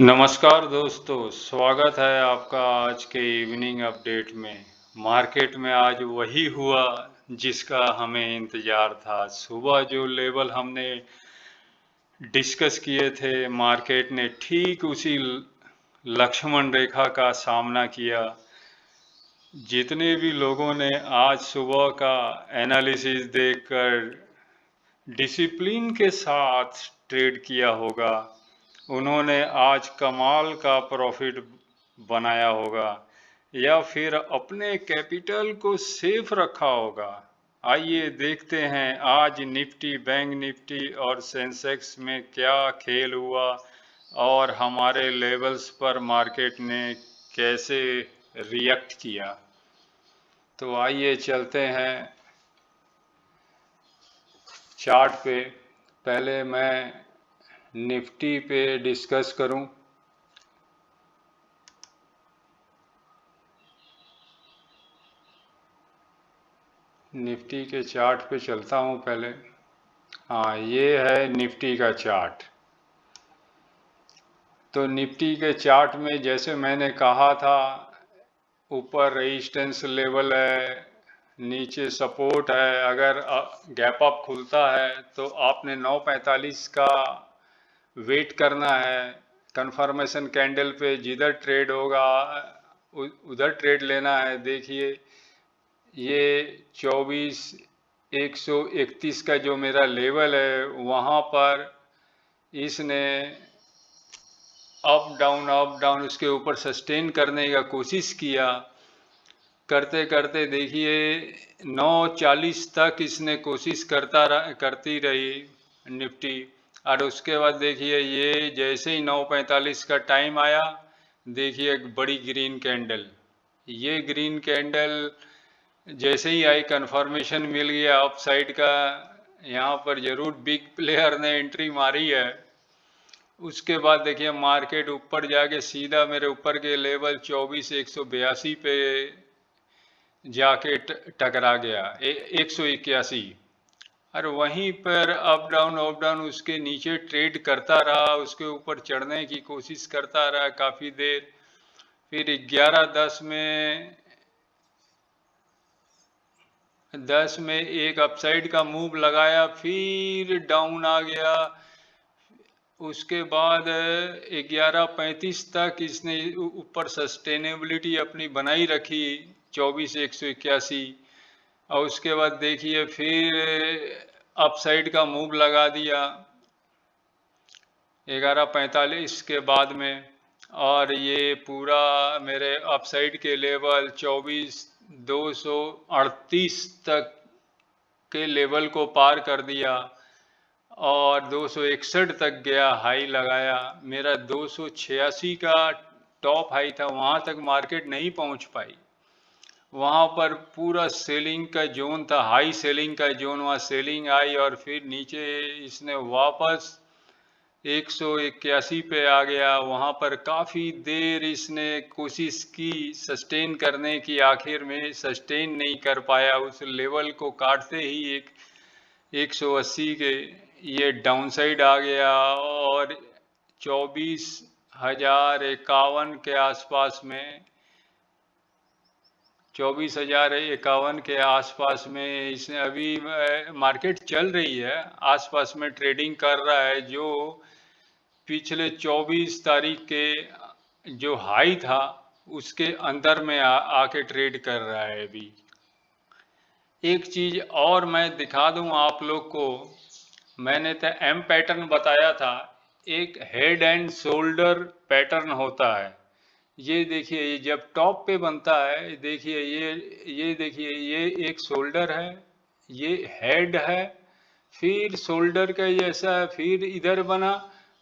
नमस्कार दोस्तों, स्वागत है आपका आज के इवनिंग अपडेट में। मार्केट में आज वही हुआ जिसका हमें इंतज़ार था। सुबह जो लेवल हमने डिस्कस किए थे, मार्केट ने ठीक उसी लक्ष्मण रेखा का सामना किया। जितने भी लोगों ने आज सुबह का एनालिसिस देखकर डिसिप्लिन के साथ ट्रेड किया होगा, उन्होंने आज कमाल का प्रॉफिट बनाया होगा या फिर अपने कैपिटल को सेफ रखा होगा। आइए देखते हैं आज निफ्टी, बैंक निफ्टी और सेंसेक्स में क्या खेल हुआ और हमारे लेवल्स पर मार्केट ने कैसे रिएक्ट किया। तो आइए चलते हैं चार्ट पे। पहले मैं निफ्टी पे डिस्कस करूं। निफ्टी के चार्ट पे चलता हूं पहले। हाँ, ये है निफ्टी का चार्ट। तो निफ्टी के चार्ट में जैसे मैंने कहा था, ऊपर रेजिस्टेंस लेवल है, नीचे सपोर्ट है। अगर गैप अप खुलता है तो आपने 9:45 का वेट करना है। कंफर्मेशन कैंडल पे जिधर ट्रेड होगा उधर ट्रेड लेना है। देखिए, ये 24,131 का जो मेरा लेवल है, वहाँ पर इसने अप डाउन उसके ऊपर सस्टेन करने का कोशिश किया। करते करते देखिए 9:40 तक इसने कोशिश करती रही निफ्टी। और उसके बाद देखिए, ये जैसे ही 9:45 का टाइम आया, देखिए एक बड़ी ग्रीन कैंडल। ये ग्रीन कैंडल जैसे ही आई, कंफर्मेशन मिल गया अप साइड का। यहाँ पर जरूर बिग प्लेयर ने एंट्री मारी है। उसके बाद देखिए मार्केट ऊपर जाके सीधा मेरे ऊपर के लेवल 24,182 पे जाके टकरा गया, 181। और वहीं पर अप डाउन उसके नीचे ट्रेड करता रहा, उसके ऊपर चढ़ने की कोशिश करता रहा काफ़ी देर। फिर 11:10 में एक अपसाइड का मूव लगाया, फिर डाउन आ गया। उसके बाद 11:35 तक इसने ऊपर सस्टेनेबिलिटी अपनी बनाई रखी, 24,181। और उसके बाद देखिए फिर अपसाइड का मूव लगा दिया 11:45 के बाद में। और ये पूरा मेरे अपसाइड के लेवल 24,238 तक के लेवल को पार कर दिया और 261 तक गया, हाई लगाया। मेरा 286 का टॉप हाई था, वहाँ तक मार्केट नहीं पहुँच पाई। वहाँ पर पूरा सेलिंग का जोन था, हाई सेलिंग का जोन, वहाँ सेलिंग आई और फिर नीचे इसने वापस 181 पे आ गया। वहाँ पर काफ़ी देर इसने कोशिश की सस्टेन करने की, आखिर में सस्टेन नहीं कर पाया। उस लेवल को काटते ही 180 के ये डाउन साइड आ गया और 24,051 के आसपास में, 24,051 के आसपास में इसने अभी मार्केट चल रही है, आसपास में ट्रेडिंग कर रहा है। जो पिछले 24 तारीख के जो हाई था उसके अंदर में आके ट्रेड कर रहा है अभी। एक चीज़ और मैं दिखा दूं आप लोग को। मैंने तो एम पैटर्न बताया था, एक हेड एंड शोल्डर पैटर्न होता है। ये देखिए, ये जब टॉप पे बनता है, देखिए ये देखिए, ये एक शोल्डर है, ये हेड है, फिर शोल्डर का जैसा है, फिर इधर बना।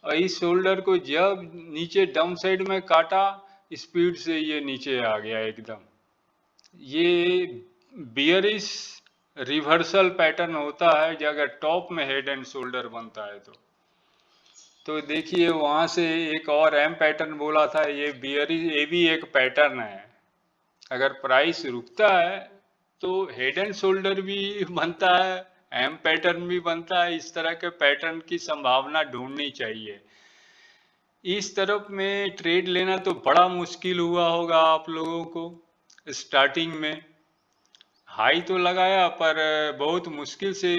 और इस शोल्डर को जब नीचे डाउन साइड में काटा, स्पीड से ये नीचे आ गया एकदम। ये बियरिश रिवर्सल पैटर्न होता है जब अगर टॉप में हेड एंड शोल्डर बनता है तो देखिए वहां से एक और एम पैटर्न बोला था, ये बियरिश, ये भी एक पैटर्न है। अगर प्राइस रुकता है तो हेड एंड शोल्डर भी बनता है, एम पैटर्न भी बनता है। इस तरह के पैटर्न की संभावना ढूंढनी चाहिए। इस तरफ में ट्रेड लेना तो बड़ा मुश्किल हुआ होगा आप लोगों को स्टार्टिंग में। हाई तो लगाया पर बहुत मुश्किल से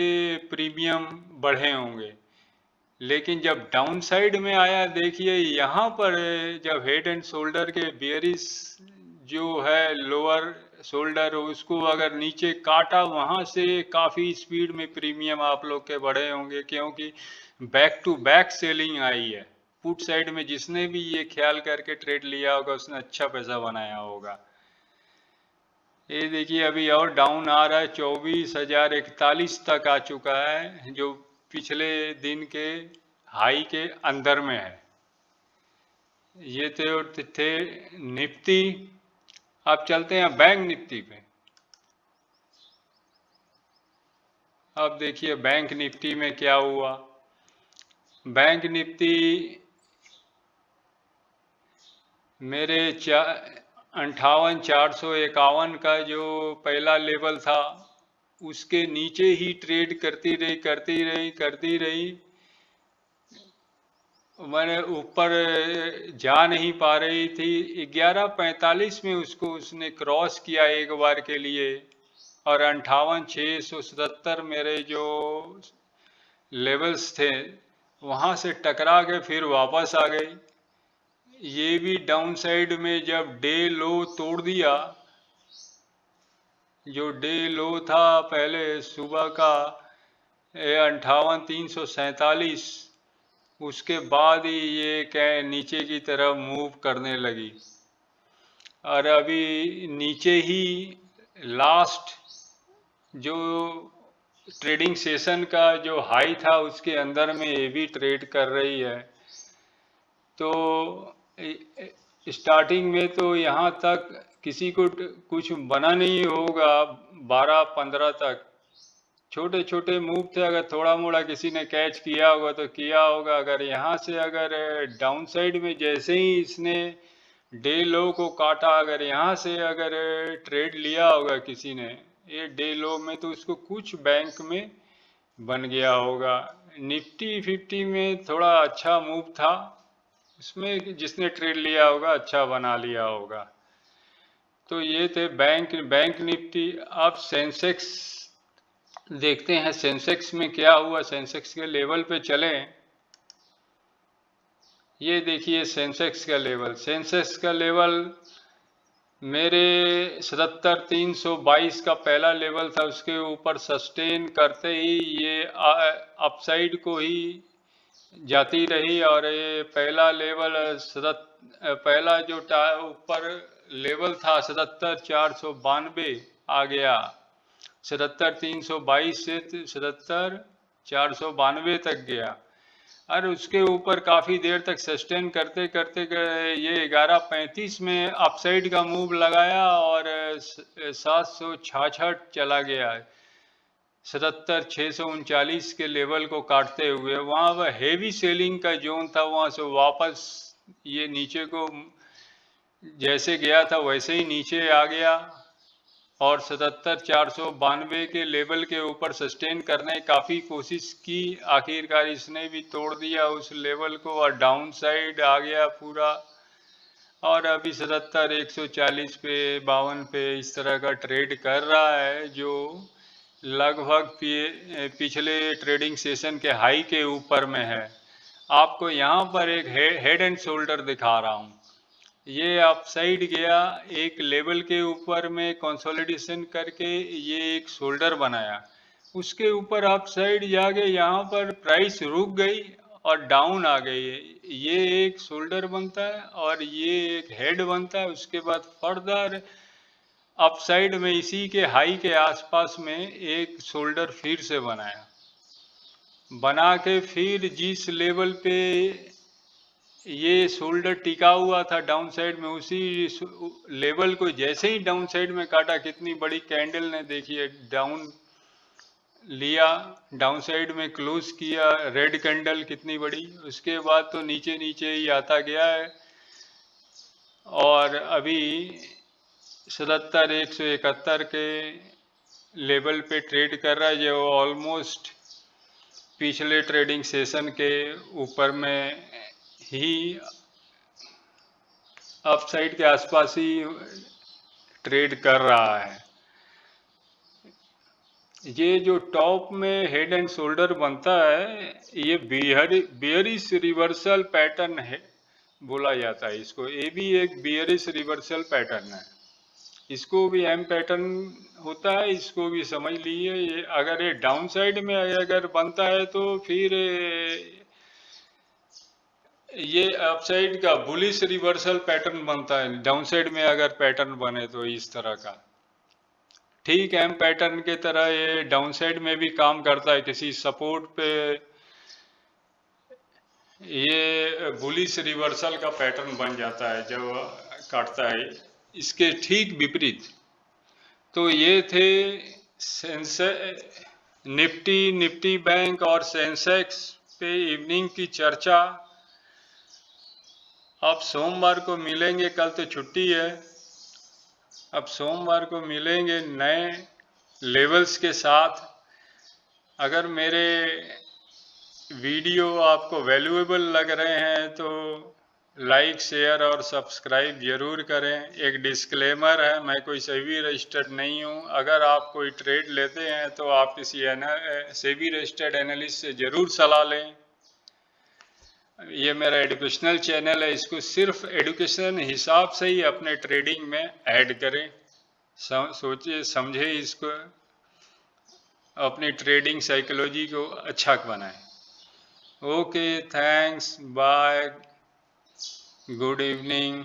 प्रीमियम बढ़े होंगे। लेकिन जब डाउन साइड में आया, देखिए यहाँ पर जब हेड एंड शोल्डर के बेयरिश जो है लोअर शोल्डर, उसको अगर नीचे काटा, वहाँ से काफ़ी स्पीड में प्रीमियम आप लोग के बढ़े होंगे, क्योंकि बैक टू बैक सेलिंग आई है। पुट साइड में जिसने भी ये ख्याल करके ट्रेड लिया होगा उसने अच्छा पैसा बनाया होगा। ये देखिए अभी और डाउन आ रहा है, 24,041 तक आ चुका है, जो पिछले दिन के हाई के अंदर में है। ये थे निफ्टी। अब चलते हैं बैंक निफ्टी पे। अब देखिए बैंक निफ्टी में क्या हुआ। बैंक निफ्टी मेरे 58,451 का जो पहला लेवल था उसके नीचे ही ट्रेड करती रही। मैंने ऊपर जा नहीं पा रही थी। 11:45 में उसने क्रॉस किया एक बार के लिए, और 58,677 मेरे जो लेवल्स थे वहाँ से टकरा के फिर वापस आ गई। ये भी डाउन साइड में जब डे लो तोड़ दिया, जो डे लो था पहले सुबह का 58,347, उसके बाद ही ये नीचे की तरफ मूव करने लगी। और अभी नीचे ही लास्ट जो ट्रेडिंग सेशन का जो हाई था उसके अंदर में ये भी ट्रेड कर रही है। तो स्टार्टिंग में तो यहाँ तक किसी को कुछ बना नहीं होगा, 12-15 तक छोटे छोटे मूव थे। अगर थोड़ा मोड़ा किसी ने कैच किया होगा तो किया होगा। अगर यहाँ से अगर डाउन साइड में जैसे ही इसने डे लो को काटा, अगर यहाँ से अगर ट्रेड लिया होगा किसी ने ये डे लो में, तो उसको कुछ बैंक में बन गया होगा। निफ्टी 50 में थोड़ा अच्छा मूव था, उसमें जिसने ट्रेड लिया होगा अच्छा बना लिया होगा। तो ये थे बैंक निफ्टी। अब सेंसेक्स देखते हैं, सेंसेक्स में क्या हुआ। सेंसेक्स के लेवल पे चलें। ये देखिए सेंसेक्स का लेवल। सेंसेक्स का लेवल मेरे 77,322 का पहला लेवल था, उसके ऊपर सस्टेन करते ही ये अपसाइड को ही जाती रही। और ये पहला लेवल पहला जो ऊपर लेवल था 77,492 आ गया। 77,322 से 77,492 तक गया। और उसके ऊपर काफ़ी देर तक सस्टेन करते करते ये 11:35 में अपसाइड का मूव लगाया और 766 चला गया। 77,639 के लेवल को काटते हुए वहाँ वह हेवी सेलिंग का जोन था, वहाँ से वापस ये नीचे को जैसे गया था वैसे ही नीचे आ गया। और 77,492 के लेवल के ऊपर सस्टेन करने की काफ़ी कोशिश की, आखिरकार इसने भी तोड़ दिया उस लेवल को और डाउन साइड आ गया पूरा। और अभी 77,140 पे 52 पे इस तरह का ट्रेड कर रहा है, जो लगभग पिछले ट्रेडिंग सेशन के हाई के ऊपर में है। आपको यहाँ पर एक हेड एंड शोल्डर दिखा रहा हूँ। ये अपसाइड गया एक लेवल के ऊपर में कंसोलिडेशन करके, ये एक शोल्डर बनाया, उसके ऊपर अपसाइड जाके यहाँ पर प्राइस रुक गई और डाउन आ गई। ये एक शोल्डर बनता है और ये एक हेड बनता है। उसके बाद फर्दर अपसाइड में इसी के हाई के आसपास में एक शोल्डर फिर से बना के फिर जिस लेवल पे ये शोल्डर टिका हुआ था डाउन साइड में, उसी लेवल को जैसे ही डाउन साइड में काटा, कितनी बड़ी कैंडल ने देखिए डाउन लिया, डाउन साइड में क्लोज किया, रेड कैंडल कितनी बड़ी। उसके बाद तो नीचे नीचे ही आता गया है और अभी 77,171 के लेवल पे ट्रेड कर रहा है, जो ऑलमोस्ट पिछले ट्रेडिंग सेशन के ऊपर में ही अपसाइड के आसपास ही ट्रेड कर रहा है। ये जो टॉप में हेड एंड शोल्डर बनता है, ये बियरिश रिवर्सल पैटर्न है बोला जाता है इसको। ये भी एक बियरिश रिवर्सल पैटर्न है। इसको भी एम पैटर्न होता है, इसको भी समझ लीजिए। ये अगर ये डाउन साइड में अगर बनता है तो फिर ये अपसाइड का बुलिश रिवर्सल पैटर्न बनता है। डाउन साइड में अगर पैटर्न बने तो इस तरह का, ठीक एम पैटर्न के तरह ये डाउन साइड में भी काम करता है। किसी सपोर्ट पे ये बुलिश रिवर्सल का पैटर्न बन जाता है जब काटता है। इसके ठीक विपरीत तो ये थे निफ्टी बैंक और सेंसेक्स पे इवनिंग की चर्चा। अब सोमवार को मिलेंगे, कल तो छुट्टी है। अब सोमवार को मिलेंगे नए लेवल्स के साथ। अगर मेरे वीडियो आपको वैल्यूएबल लग रहे हैं तो लाइक शेयर और सब्सक्राइब जरूर करें। एक डिस्क्लेमर है, मैं कोई सेबी रजिस्टर्ड नहीं हूं। अगर आप कोई ट्रेड लेते हैं तो आप किसी सेबी रजिस्टर्ड एनालिस्ट से जरूर सलाह लें। ये मेरा एजुकेशनल चैनल है, इसको सिर्फ एजुकेशन हिसाब से ही अपने ट्रेडिंग में ऐड करें। सोचिए समझे इसको, अपनी ट्रेडिंग साइकोलॉजी को अच्छा बनाएं। Okay, thanks, bye, good evening.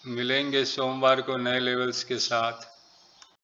मिलेंगे सोमवार को नए लेवल्स के साथ।